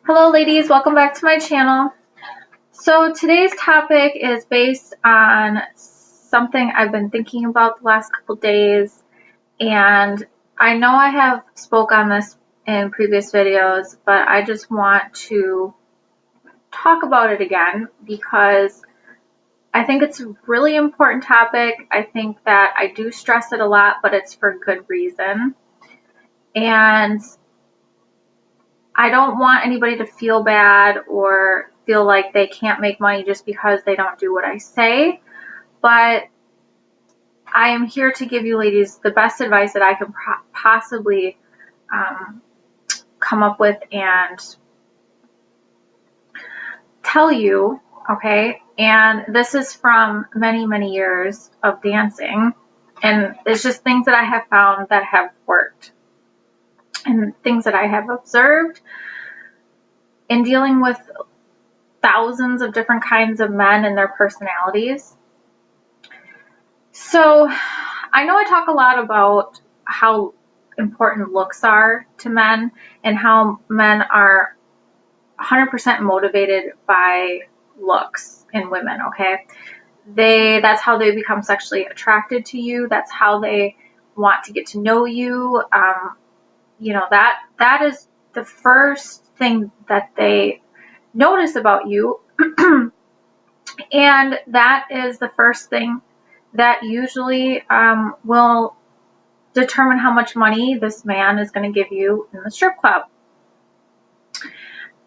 Hello ladies, welcome back to my channel. So today's topic is based on something I've been thinking about the last couple days, and I know I have spoke on this in previous videos, but I just want to talk about it again because I think it's a really important topic. I think that I do stress it a lot, but it's for good reason. And I don't want anybody to feel bad or feel like they can't make money just because they don't do what I say. But I am here to give you ladies the best advice that I can possibly come up with and tell you, okay? And this is from many, many years of dancing. And it's just things that I have found that have worked and things that I have observed in dealing with thousands of different kinds of men and their personalities. So I know I talk a lot about how important looks are to men and how men are 100% motivated by looks in women, okay? That's how they become sexually attracted to you. That's how they want to get to know you. That is the first thing that they notice about you. And that is the first thing that usually will determine how much money this man is going to give you in the strip club.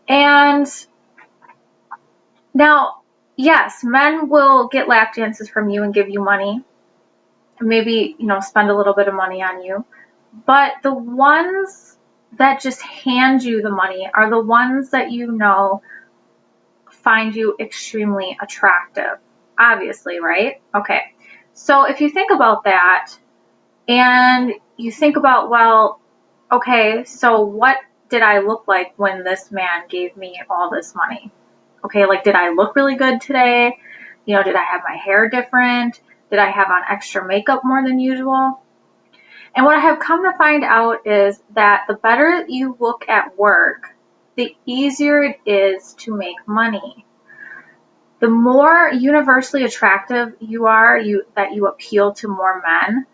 And now, yes, men will get lap dances from you and give you money, maybe, spend a little bit of money on you. But the ones that just hand you the money are the ones that find you extremely attractive. Obviously, right? Okay. So if you think about that and you think about, well, okay, so what did I look like when this man gave me all this money? Okay, like, did I look really good today? Did I have my hair different? Did I have on extra makeup more than usual? And what I have come to find out is that the better you look at work, the easier it is to make money. The more universally attractive you are, that you appeal to more men,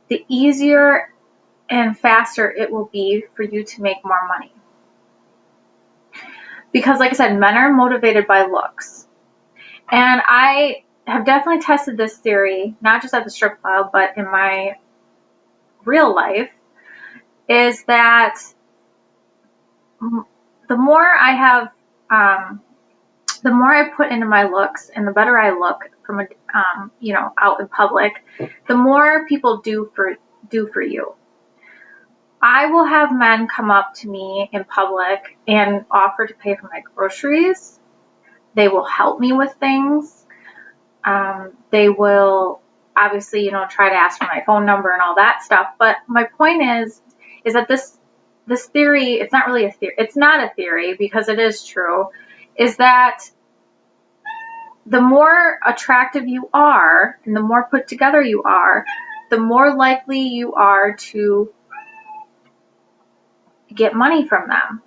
the easier and faster it will be for you to make more money. Because like I said, men are motivated by looks. And I have definitely tested this theory, not just at the strip club, but in my real life, is that the more I put into my looks and the better I look from out in public, the more people do for you. I will have men come up to me in public and offer to pay for my groceries. They will help me with things. They will obviously, try to ask for my phone number and all that stuff. But my point is that this theory, it's not really a theory. It's not a theory because it is true, is that the more attractive you are and the more put together you are, the more likely you are to get money from them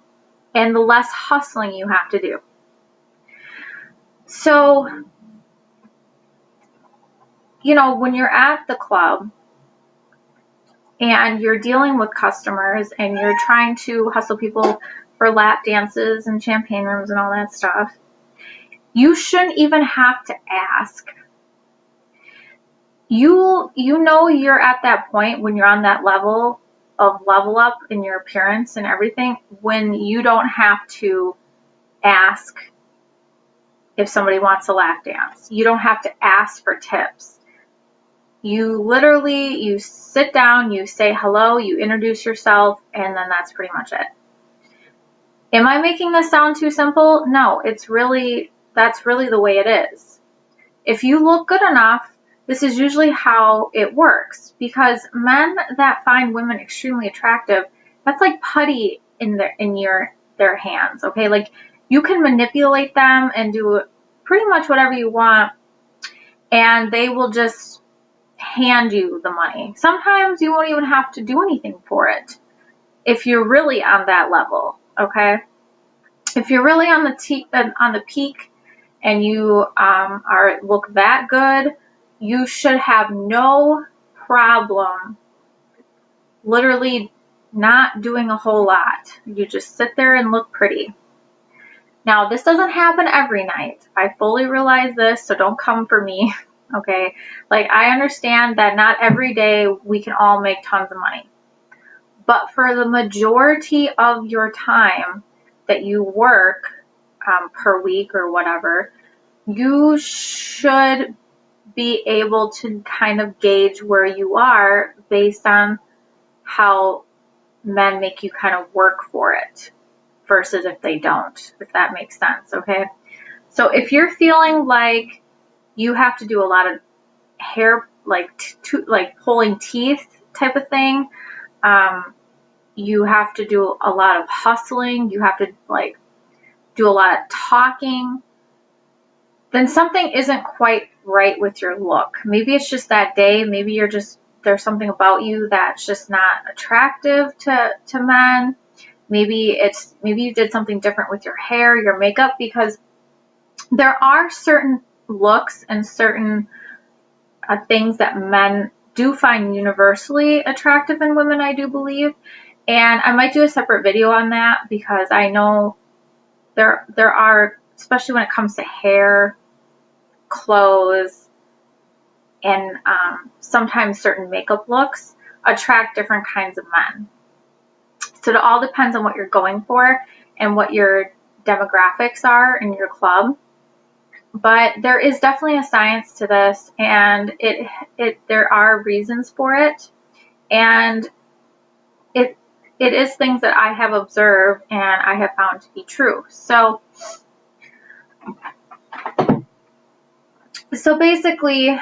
and the less hustling you have to do. So, when you're at the club and you're dealing with customers and you're trying to hustle people for lap dances and champagne rooms and all that stuff, you shouldn't even have to ask. You're at that point when you're on that level of level up in your appearance and everything, when you don't have to ask if somebody wants a lap dance. You don't have to ask for tips. You sit down, you say hello, you introduce yourself, and then that's pretty much it. Am I making this sound too simple? No, that's really the way it is. If you look good enough, this is usually how it works, because men that find women extremely attractive, that's like putty in their hands, okay? Like, you can manipulate them and do pretty much whatever you want, and they will just hand you the money. Sometimes you won't even have to do anything for it if you're really on that level, okay? if you're really on the peak and you look that good, you should have no problem literally not doing a whole lot. You just sit there and look pretty. Now, this doesn't happen every night. I fully realize this, so don't come for me, okay? Like, I understand that not every day we can all make tons of money. But for the majority of your time that you work per week or whatever, you should be able to kind of gauge where you are based on how men make you kind of work for it versus if they don't, if that makes sense, okay? So if you're feeling like you have to do a lot of hair, like pulling teeth type of thing, you have to do a lot of hustling, you have to like do a lot of talking, then something isn't quite right with your look. Maybe it's just that day. Maybe there's something about you that's just not attractive to men. Maybe you did something different with your hair, your makeup, because there are certain looks and certain things that men do find universally attractive in women, I do believe. And I might do a separate video on that because I know there are, especially when it comes to hair, clothes, and sometimes certain makeup looks attract different kinds of men. So it all depends on what you're going for and what your demographics are in your club. But there is definitely a science to this, and there are reasons for it, and it is things that I have observed and I have found to be true. So basically,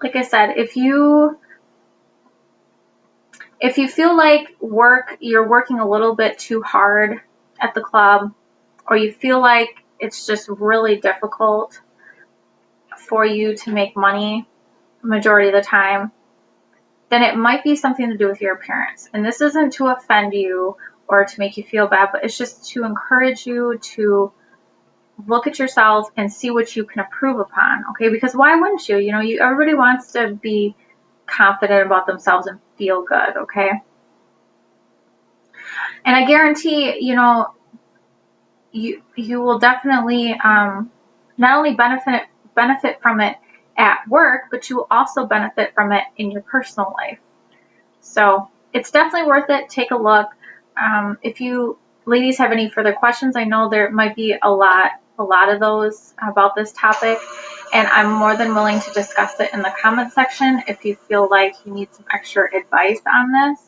like I said, if you feel like you're working a little bit too hard at the club, or you feel like it's just really difficult for you to make money majority of the time, then it might be something to do with your appearance. And this isn't to offend you or to make you feel bad, but it's just to encourage you to look at yourself and see what you can improve upon, okay? Because why wouldn't you? You know, everybody wants to be confident about themselves and feel good, okay? And I guarantee, you know, you will definitely not only benefit from it at work, but you will also benefit from it in your personal life. So it's definitely worth it. Take a look. If you ladies have any further questions, I know there might be a lot of those about this topic, and I'm more than willing to discuss it in the comment section if you feel like you need some extra advice on this.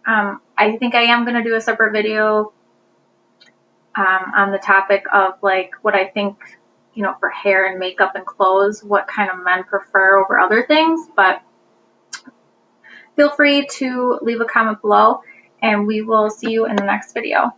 I think I am going to do a separate video on the topic of like what I think, you know, for hair and makeup and clothes, what kind of men prefer over other things. But feel free to leave a comment below, and we will see you in the next video.